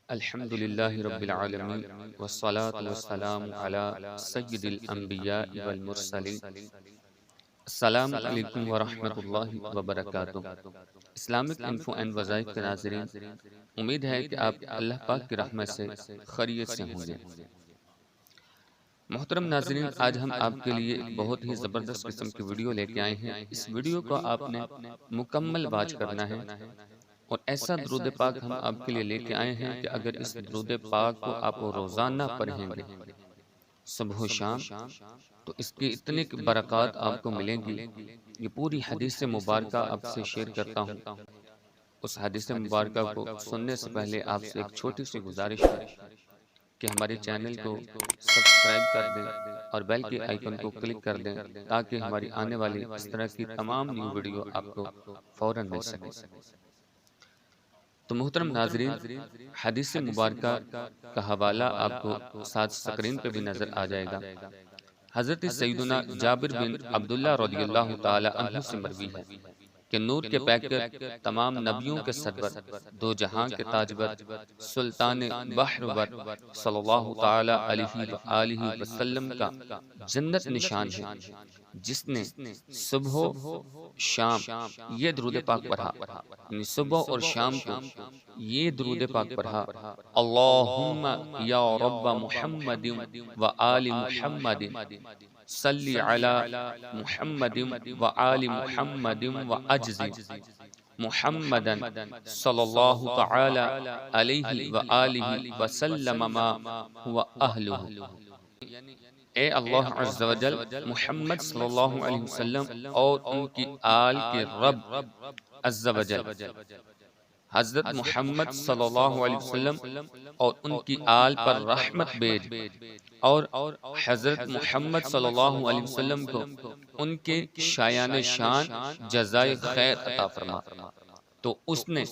الحمد للہ رب العالمین والصلاة والسلام علی سید الانبیاء والمرسلین۔ السلام علیکم ورحمۃ اللہ وبرکاتہ۔ اسلامک انفو اینڈ وظائف کے ناظرین، امید ہے کہ آپ اللہ پاک کی رحمت سے خیریت سے ہوں گے۔ محترم ناظرین، آج ہم آپ کے لیے ایک بہت ہی زبردست قسم کی ویڈیو لے کے آئے ہیں۔ اس ویڈیو کو آپ نے مکمل واچ کرنا ہے، اور ایسا درود پاک ہم آپ کے لیے لے کے آئے ہیں کہ اگر اس درود پاک کو آپ روزانہ پڑھیں گے صبح و شام، تو اس کی اتنی برکات آپ کو ملیں گی۔ یہ پوری حدیث مبارکہ آپ سے شیئر کرتا ہوں۔ اس حدیث مبارکہ کو سننے سے پہلے آپ سے ایک چھوٹی سی گزارش ہے کہ ہمارے چینل کو سبسکرائب کر دیں اور بیل کے آئیکن کو کلک کر دیں، تاکہ ہماری آنے والی اس طرح کی تمام نیو ویڈیو آپ کو فوراً مل سکے۔ تو محترم ناظرین، حدیث مبارکہ کا حوالہ آپ کو ساتھ سکرین پہ بھی نظر آ جائے گا۔ حضرت سیدنا جابر بن عبداللہ رضی اللہ تعالی عنہ سے مروی ہے کہ نور کے پیکر، تمام نبیوں کے سرور، دو جہاں کے تاجور، سلطان بحر صلی اللہ تعالی علیہ وآلہ وسلم کا جنت نشان ہے، جس نے صبح و شام یہ درود پاک پڑھا، یعنی صبح اور شام کو یہ درود پاک پڑھا: اللہم یا رب محمد و آل محمد صلی علی محمد و آل محمد و اجزی محمدا صلی اللہ تعالی علیہ وآلہ وسلم ما هو اہلہ۔ اے اللہ عز و جل، محمد صلی اللہ علیہ وسلم اور ان کی آل کے رب عز و جل، حضرت محمد صلی اللہ علیہ وسلم اور ان کی آل پر رحمت بھیج، اور حضرت محمد صلی اللہ علیہ وسلم کو ان کے شایان شان جزائے خیر عطا فرما۔ تو اس نے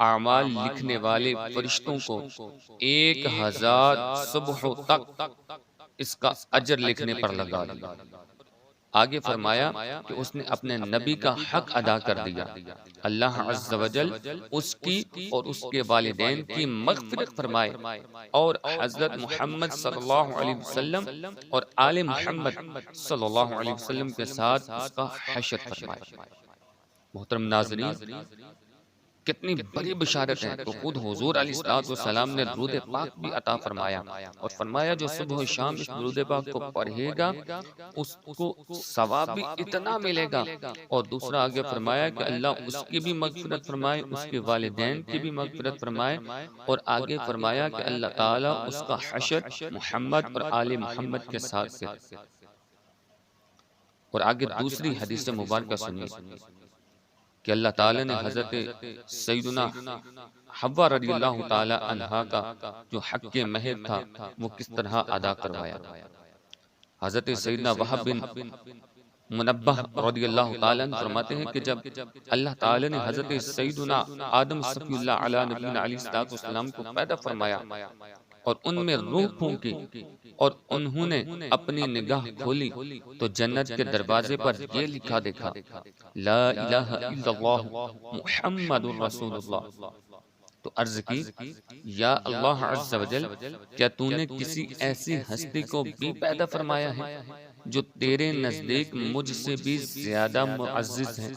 اعمال لکھنے والے فرشتوں کو 1000 صبحوں تک اس کا اجر لکھنے پر لگا دیا۔ آگے فرمایا کہ اس نے اپنے نبی کا حق ادا کر دیا۔ اللہ عز و جل اس کی اور اس کے والدین کی مغفرت فرمائے، اور حضرت محمد صلی اللہ علیہ وسلم اور آل محمد صلی اللہ علیہ وسلم کے ساتھ اس کا حشر فرمائے۔ محترم ناظرین، کتنی بڑی بشارت ہے! تو خود حضور علیہ السلام نے درود پاک بھی عطا فرمایا، اور فرمایا جو صبح و شام اس درود پاک کو پڑھے گا اس کو ثواب بھی اتنا ملے گا۔ اور دوسرا آگے فرمایا کہ اللہ اس کی بھی مغفرت فرمائے، اس کے والدین کی بھی مغفرت فرمائے، اور آگے فرمایا کہ اللہ تعالیٰ اس کا حشر محمد اور آل محمد کے ساتھ کرے۔ اور آگے دوسری حدیث مبارکہ سنیے کہ اللہ تعالیٰ نے حضرت سیدنا حوا رضی اللہ تعالی عنہا کا جو حق مہر تھا وہ کس طرح ادا کروایا۔ حضرت سیدنا وہب بن منبہ رضی اللہ تعالیٰ عنہ فرماتے ہیں کہ جب اللہ تعالیٰ نے حضرت سیدنا آدم صفی اللہ علیہ نبینا علیہ السلام کو پیدا فرمایا اور ان میں روح پھونکی، اور انہوں نے اپنی نگاہ کھولی تو جنت کے دروازے پر یہ لکھا دیکھا: لا الہ الا اللہ محمد رسول اللہ۔ تو عرض کی: یا اللہ عز و جل، کیا تو نے کسی ایسی ہستی کو بھی پیدا فرمایا ہے جو تیرے نزدیک مجھ سے بھی زیادہ معزز ہے؟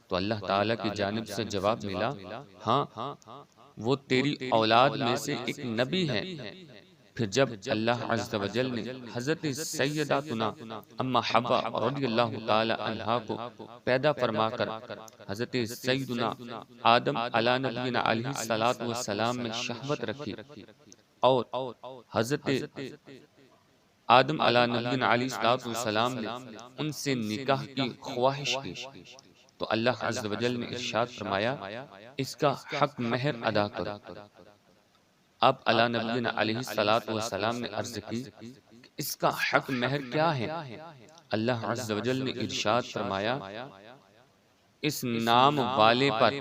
تو اللہ تعالیٰ کی جانب سے جواب ملا: ہاں، وہ تیری اولاد میں سے ایک نبی ہے۔ پھر جب اللہ عز و جل نے حضرت سیداتنا اما حوا رضی اللہ تعالی عنہا کو پیدا فرما کر حضرت سیدنا آدم علیہ نبینا علیہ السلام میں شہوت رکھی، اور حضرت آدم علیہ نبینا علیہ السلام نے ان سے نکاح کی خواہش کی، تو اللہ عز و جل نے ارشاد فرمایا: اس کا حق مہر ادا کرو۔ اب علیہ نبینا علیہ السلام نے عرض کی: اس کا حق مہر کیا ہے؟ اللہ عز و جل نے ارشاد فرمایا: اس نام والے پر،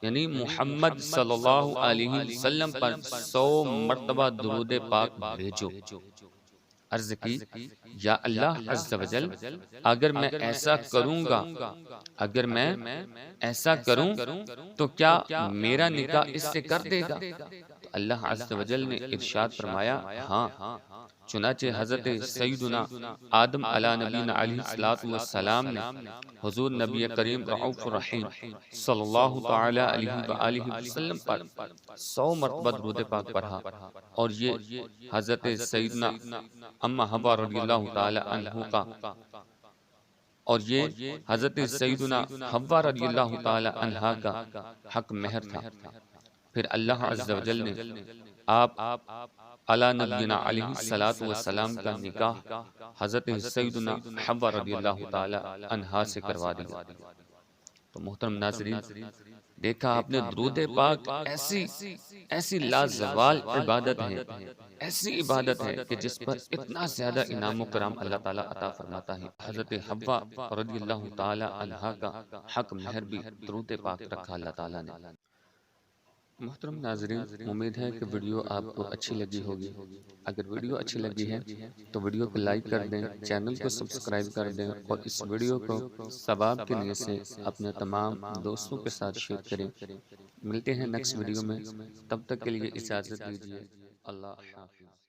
یعنی محمد صلی اللہ علیہ وسلم پر 100 مرتبہ درود پاک بھیجو۔ عرض کی: یا اللہ عز و جل، اگر میں ایسا کروں گا، اگر میں ایسا کروں تو کیا میرا نکاح اس سے کر دے گا؟ تو اللہ عز و جل نے ارشاد فرمایا، ہاں چنانچہ حضرت سیدنا آدم علیہ نبینا علیہ السلام نے حضور نبی کریم رؤوف الرحیم صلی اللہ تعالی علیہ وآلہ وسلم پر 100 مرتبہ درود پاک پڑھا، اور یہ حضرت سیدنا اما حوا رضی اللہ تعالی عنہ کا اور یہ حضرت سیدنا حوا رضی اللہ تعالی عنہ کا حق مہر تھا۔ پھر اللہ عز و جل نے آپ علی نبینا علیہ السلام کا نکاح حضرت سیدنا حوا رضی اللہ تعالی عنہا سے کروا دیا۔ تو محترم ناظرین، دیکھا آپ نے درود پاک ایسی لازوال عبادت ہے، ایسی عبادت ہے کہ جس پر اتنا زیادہ انعام و کرام اللہ تعالیٰ عطا فرماتا ہے۔ حضرت حوا رضی اللہ تعالی عنہا کا حق مہر بھی درود پاک رکھا اللہ تعالیٰ نے۔ محترم ناظرین، امید ہے کہ ویڈیو آپ کو اچھی لگی ہوگی۔ اگر ویڈیو اچھی لگی ہے تو ویڈیو کو لائک کر دیں، چینل کو سبسکرائب کر دیں، اور اس ویڈیو کو ثواب کے نیت سے اپنے تمام دوستوں کے ساتھ شیئر کریں۔ ملتے ہیں نیکسٹ ویڈیو میں، تب تک کے لیے اجازت دیجیے۔ اللہ حافظ۔